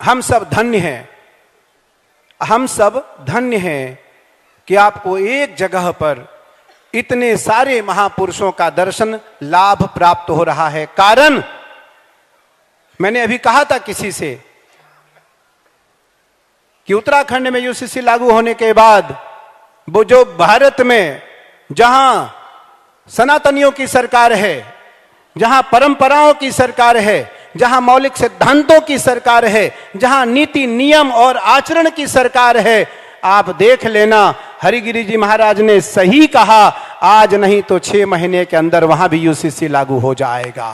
हम सब धन्य हैं, हम सब धन्य हैं कि आपको एक जगह पर इतने सारे महापुरुषों का दर्शन लाभ प्राप्त हो रहा है। कारण मैंने अभी कहा था किसी से कि उत्तराखंड में यूसीसी लागू होने के बाद वो जो भारत में जहां सनातनियों की सरकार है, जहां परंपराओं की सरकार है, जहां मौलिक सिद्धांतों की सरकार है, जहां नीति नियम और आचरण की सरकार है, आप देख लेना हरिगिरि जी महाराज ने सही कहा, आज नहीं तो 6 महीने के अंदर वहां भी यूसीसी लागू हो जाएगा।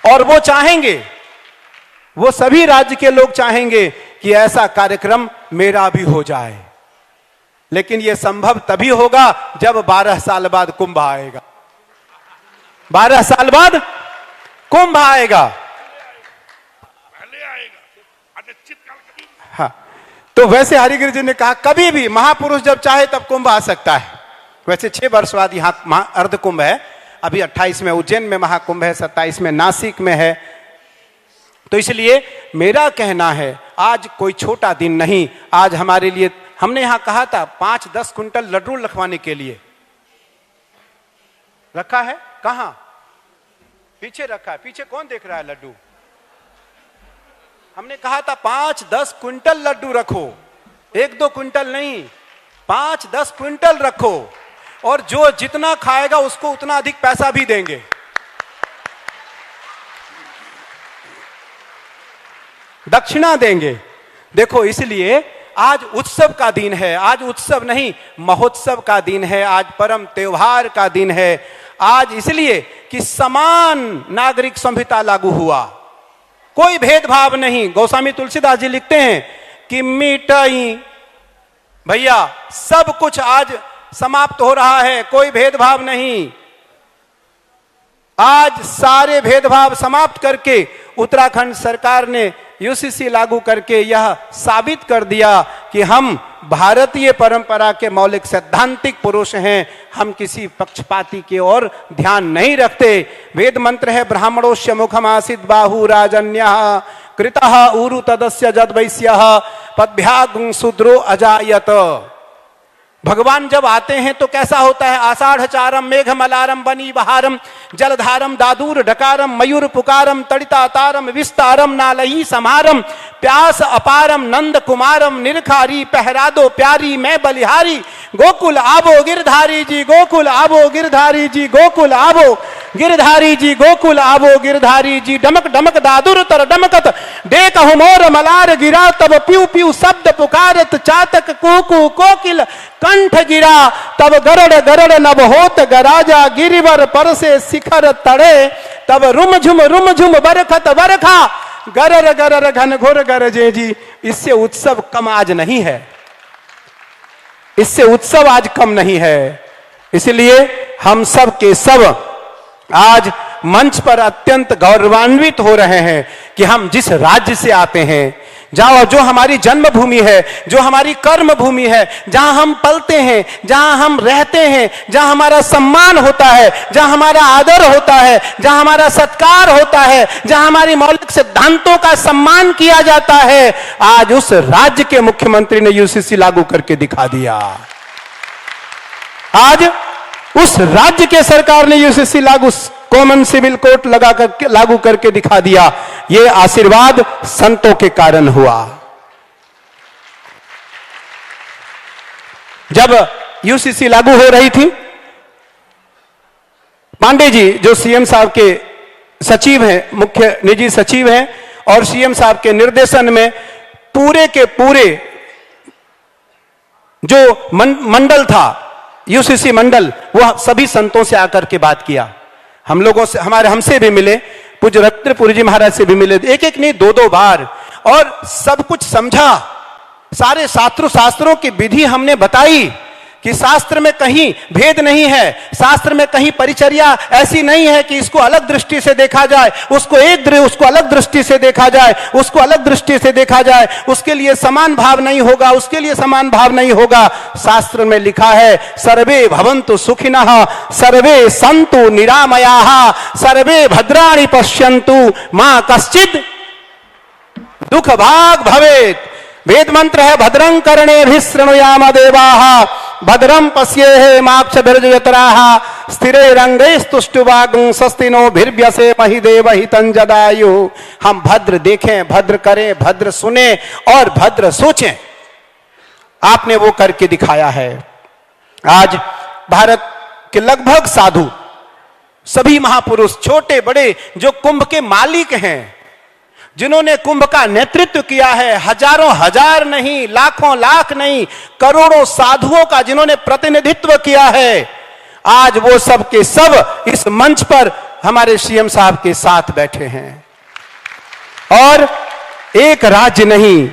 और वो चाहेंगे, वो सभी राज्य के लोग चाहेंगे कि ऐसा कार्यक्रम मेरा भी हो जाए, लेकिन यह संभव तभी होगा जब 12 साल बाद कुंभ आएगा। 12 साल बाद कुंभ आएगा। हाँ, तो वैसे हरिगिरि जी ने कहा कभी भी महापुरुष जब चाहे तब कुंभ आ सकता है। वैसे 6 वर्ष बाद यहां अर्ध कुंभ है, अभी 28 में उज्जैन में महाकुंभ है, 27 में नासिक में है। तो इसलिए मेरा कहना है आज कोई छोटा दिन नहीं, आज हमारे लिए, हमने यहां कहा था 5-10 कुंटल लड्डू रखवाने के लिए रखा है। कहां? पीछे रखा है। पीछे कौन देख रहा है लड्डू? हमने कहा था 5-10 कुंटल लड्डू रखो, 1-2 कुंटल नहीं, 5-10 कुंटल रखो, और जो जितना खाएगा उसको उतना अधिक पैसा भी देंगे। दक्षिणा देंगे। देखो, इसलिए आज उत्सव का दिन है, आज उत्सव नहीं महोत्सव का दिन है, आज परम त्योहार का दिन है। आज इसलिए कि समान नागरिक संहिता लागू हुआ, कोई भेदभाव नहीं। गोस्वामी तुलसीदास जी लिखते हैं कि मिटाई, भैया सब कुछ आज समाप्त हो रहा है, कोई भेदभाव नहीं। आज सारे भेदभाव समाप्त करके उत्तराखंड सरकार ने यूसीसी लागू करके यह साबित कर दिया कि हम भारतीय परंपरा के मौलिक सैद्धांतिक पुरुष हैं, हम किसी पक्षपाती की ओर ध्यान नहीं रखते। वेद मंत्र है ब्राह्मणोस्य मुखमासीत् बाहु राजन्यः कृतः ऊरु तदस्य जद्वैस्यः पद्भ्यागुं शूद्रो अजायत। भगवान जब आते हैं तो कैसा होता है? आषाढ़चारम मेघ मलारम बनी बहारम जलधारम दादूर ढकारम मयूर पुकारम तड़ितातारम विस्तारम नालही समारम प्यास अपारम नंद कुमारम निरखारी पहरा दो प्यारी मैं बलिहारी गोकुल आबो गिरधारी जी गोकुल आबो गिरधारी जी गोकुल आबो गिरधारी जी गोकुल आबो गिरधारी जी डमक डमक दादुर तर डमकत डेक मोर मलार गिरा तब प्यू प्यू शब्द पुकारत चातक कुकु कोकिल कंठ गिरा तब गरड़ गरड़ नभ होत गराजा गिरिवर पर से शिखर तड़े तब रुम झुम बरखत बरखा गरर गरर घन घोर गरजे जी। इससे उत्सव कम आज नहीं है, इससे उत्सव आज कम नहीं है। इसलिए हम सब के सब आज मंच पर अत्यंत गौरवान्वित हो रहे हैं कि हम जिस राज्य से आते हैं, जहां जो हमारी जन्मभूमि है, जो हमारी कर्म भूमि है, जहां हम पलते हैं, जहां हम रहते हैं, जहां हमारा सम्मान होता है, जहां हमारा आदर होता है, जहां हमारा सत्कार होता है, जहां हमारी मौलिक सिद्धांतों का सम्मान किया जाता है, आज उस राज्य के मुख्यमंत्री ने यूसीसी लागू करके दिखा दिया। आज उस राज्य के सरकार ने यूसीसी लागू कॉमन सिविल कोर्ट लागू करके दिखा दिया। यह आशीर्वाद संतों के कारण हुआ। जब यूसीसी लागू हो रही थी, पांडे जी जो सीएम साहब के सचिव हैं, मुख्य निजी सचिव हैं, और सीएम साहब के निर्देशन में पूरे के पूरे जो मंडल था, यूसीसी मंडल, वह सभी संतों से आकर के बात किया। हम लोगों से, हमसे भी मिले, पूज्य रत्नपुरी जी महाराज से भी मिले, एक नहीं 2-2 बार, और सब कुछ समझा। सारे शास्त्रों की विधि हमने बताई कि शास्त्र में कहीं भेद नहीं है, शास्त्र में कहीं परिचर्या ऐसी नहीं है कि इसको अलग दृष्टि से देखा जाए, उसको अलग दृष्टि से देखा जाए, उसको अलग दृष्टि से देखा जाए, उसके लिए समान भाव नहीं होगा, उसके लिए समान भाव नहीं होगा। शास्त्र में लिखा है सर्वे भवन्तु सुखिनः सर्वे सन्तु निरामयाः सर्वे भद्राणि पश्यन्तु मां कश्चित् दुख भाग भवेत। वेद मंत्र है भद्रं कर्णेभिः शृणुयाम देवाः भद्रं पश्येमाक्षभिर्यजत्राः स्थिरैरङ्गैस्तुष्टुवागुं स्वस्तिनोभिर्व्यसेमहि देवहितं जदायु। हम भद्र देखें, भद्र करें, भद्र सुने और भद्र सोचें। आपने वो करके दिखाया है। आज भारत के लगभग साधु, सभी महापुरुष, छोटे बड़े, जो कुंभ के मालिक हैं, जिन्होंने कुंभ का नेतृत्व किया है, हजारों हजार नहीं, लाखों लाख नहीं, करोड़ों साधुओं का जिन्होंने प्रतिनिधित्व किया है, आज वो सब के सब इस मंच पर हमारे सीएम साहब के साथ बैठे हैं। और एक राज्य नहीं,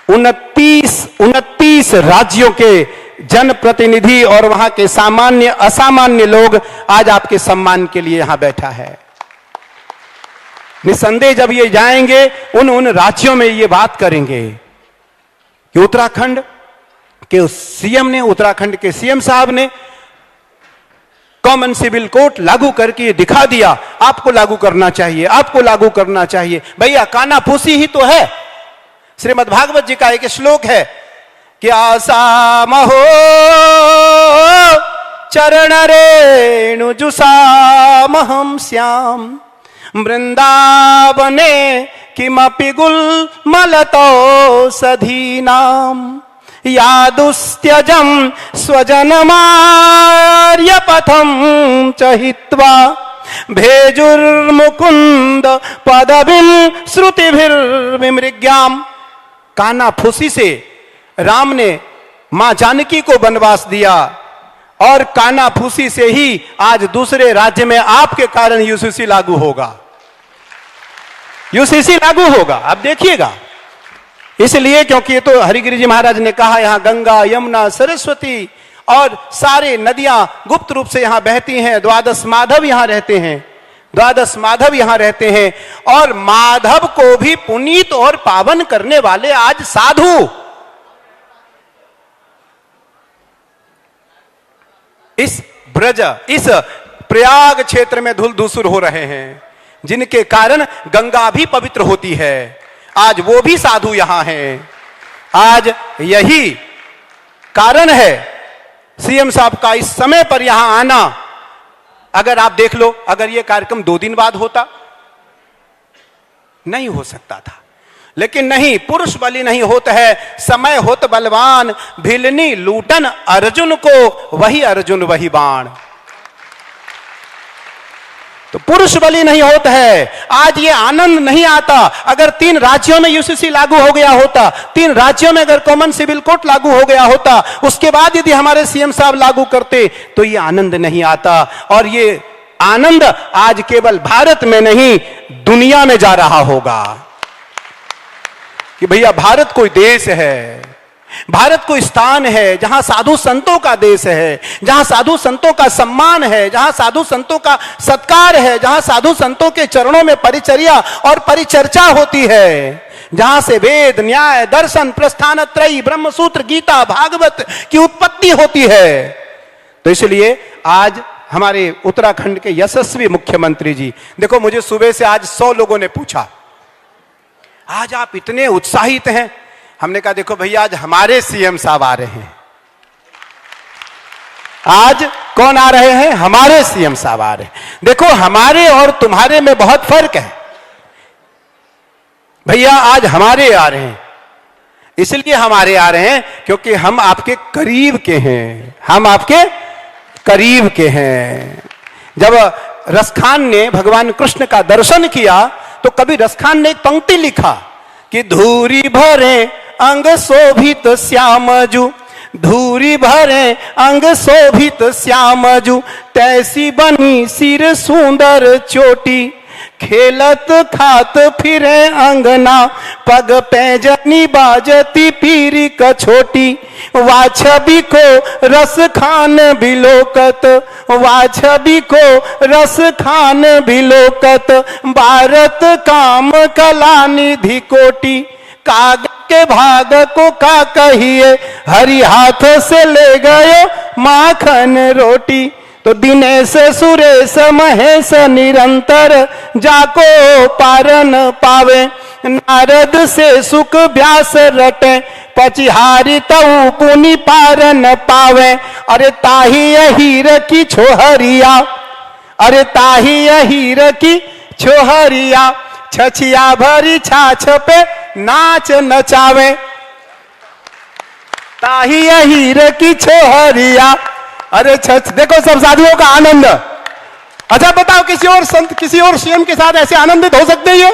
29 राज्यों के जनप्रतिनिधि और वहां के सामान्य असामान्य लोग आज आपके सम्मान के लिए यहां बैठा है। निसंदेह जब ये जाएंगे उन राज्यों में ये बात करेंगे कि उत्तराखंड के सीएम ने, उत्तराखंड के सीएम साहब ने कॉमन सिविल कोड लागू करके दिखा दिया। आपको लागू करना चाहिए, आपको लागू करना चाहिए। भैया कानाफूसी ही तो है। श्रीमद् भागवत जी का एक श्लोक है कि आसामहो चरण रेणु जुसामहं श्याम वृंदावने किमपि गुल्मलतो सधीनाम यादुस्त्यजं स्वजनमार्यपथं चहित्वा भेजुर्मुकुंद पदवीं श्रुतिभिर्विमृग्याम। कानाफूसी से राम ने मां जानकी को वनवास दिया और कानाफूसी से ही आज दूसरे राज्य में आपके कारण यूसीसी लागू होगा। यूसीसी लागू होगा, आप देखिएगा। इसलिए क्योंकि ये तो हरिगिरि जी महाराज ने कहा, यहां गंगा, यमुना, सरस्वती और सारे नदियां गुप्त रूप से यहां बहती हैं। द्वादश माधव यहां रहते हैं, द्वादश माधव यहां रहते हैं। और माधव को भी पुनीत और पावन करने वाले आज साधु इस ब्रज, इस प्रयाग क्षेत्र में धुलधुसुर हो रहे हैं, जिनके कारण गंगा भी पवित्र होती है। आज वो भी साधु यहां हैं। आज यही कारण है सीएम साहब का इस समय पर यहां आना। अगर आप देख लो, अगर ये कार्यक्रम 2 दिन बाद होता, नहीं हो सकता था। लेकिन नहीं, पुरुष बलि नहीं होता है, समय होत बलवान, भिलनी लूटन अर्जुन को, वही अर्जुन वही बाण। तो पुरुष बलि नहीं होता है। आज ये आनंद नहीं आता अगर 3 राज्यों में यूसीसी लागू हो गया होता, 3 राज्यों में अगर कॉमन सिविल कोड लागू हो गया होता, उसके बाद यदि हमारे सीएम साहब लागू करते तो ये आनंद नहीं आता। और ये आनंद आज केवल भारत में नहीं, दुनिया में जा रहा होगा कि भैया भारत कोई देश है, भारत कोई स्थान है जहां साधु संतों का देश है, जहां साधु संतों का सम्मान है, जहां साधु संतों का सत्कार है, जहां साधु संतों के चरणों में परिचर्या और परिचर्चा होती है, जहां से वेद, न्याय, दर्शन, प्रस्थान त्रयी, ब्रह्मसूत्र, गीता, भागवत की उत्पत्ति होती है। तो इसलिए आज हमारे उत्तराखंड के यशस्वी मुख्यमंत्री जी, देखो मुझे सुबह से आज 100 लोगों ने पूछा, आज आप इतने उत्साहित हैं। हमने कहा देखो भैया, आज हमारे सीएम साहब आ रहे हैं। आज कौन आ रहे हैं? हमारे सीएम साहब आ रहे हैं। देखो हमारे और तुम्हारे में बहुत फर्क है भैया। आज हमारे आ रहे हैं, इसलिए हमारे आ रहे हैं क्योंकि हम आपके करीब के हैं, हम आपके करीब के हैं। जब रसखान ने भगवान कृष्ण का दर्शन किया तो कभी रसखान ने एक पंक्ति लिखा कि धूरी भरे अंग शोभित श्यामजू, धूरी भरे अंग शोभित श्यामजू, तैसी बनी सिर सुंदर चोटी, खेलत खात फिरे अंगना, पग पैजनी बाजती पीरी कछोटी, वाछबी को रस खान बिलोकत, वाछबी को रस खान बिलोकत, भारत काम कला निधि कोटि, काग के भाग को का कहिए, हरि हाथ से ले गए माखन रोटी। तो दिनेश सुरेश महेश निरंतर, जाको पारन पावे, नारद से सुख व्यास रटे, पचिहारी तऊ पुनि पार न पावे। अरे ताही हीर की छोहरिया, अरे ताही हीर की छोहरिया, छछिया भरी छाछ पे नाच नचावे। ताही हीर की छोहरिया, अरे छछ, देखो सब साधुओं का आनंद। अच्छा बताओ किसी और संत, किसी और सीएम के साथ ऐसे आनंदित हो सकते हैं?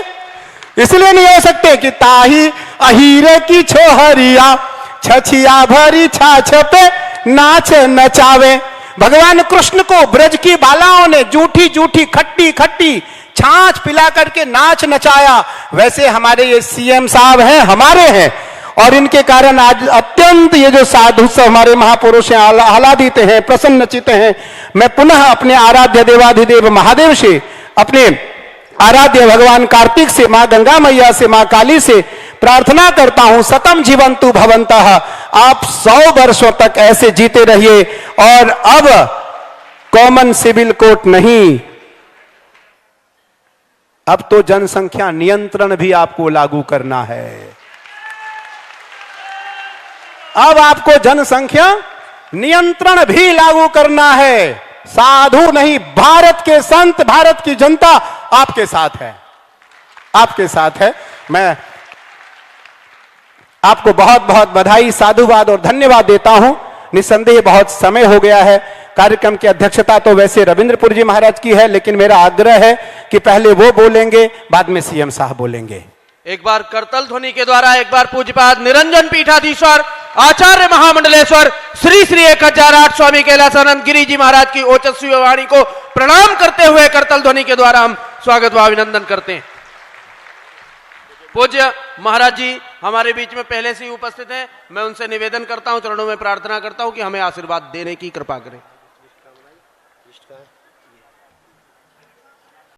इसलिए नहीं हो सकते कि ताही अहीर की छोहरिया, छछिया भरी छाछ पे नाच नचावे। भगवान कृष्ण को ब्रज की बालाओं ने जूठी जूठी खट्टी खट्टी छाछ पिला करके नाच नचाया, वैसे हमारे ये सीएम साहब हैं, हमारे हैं, और इनके कारण आज अत्यंत ये जो साधु सब हमारे महापुरुष हैं आह्लादित हैं, प्रसन्नचित हैं। मैं पुनः अपने आराध्य देवाधिदेव महादेव से, अपने आराध्य भगवान कार्तिक से, मां गंगा मैया से, मां काली से प्रार्थना करता हूं, सतम जीवंतु भवन्तः, आप 100 वर्षों तक ऐसे जीते रहिए। और अब कॉमन सिविल कोड नहीं, अब तो जनसंख्या नियंत्रण भी आपको लागू करना है। अब आपको जनसंख्या नियंत्रण भी लागू करना है। साधु नहीं, भारत के संत, भारत की जनता आपके साथ है, आपके साथ है। मैं आपको बहुत बहुत बधाई, साधुवाद और धन्यवाद देता हूं। निसंदेह बहुत समय हो गया है। कार्यक्रम की अध्यक्षता तो वैसे रविंद्रपुर जी महाराज की है, लेकिन मेरा आग्रह है कि पहले वो बोलेंगे, बाद में सीएम साहब बोलेंगे। एक बार करतल ध्वनि के द्वारा एक बार पूज्यपाद निरंजन पीठाधीश्वर आचार्य महामंडलेश्वर श्री श्री 1008 स्वामी कैलासानंद गिरी जी महाराज की ओजस्वी वाणी को प्रणाम करते हुए करतल ध्वनि के द्वारा हम स्वागत व अभिनंदन करते हैं। पूज्य महाराज जी हमारे बीच में पहले से ही उपस्थित हैं। मैं उनसे निवेदन करता हूं, चरणों में प्रार्थना करता हूं कि हमें आशीर्वाद देने की कृपा करें।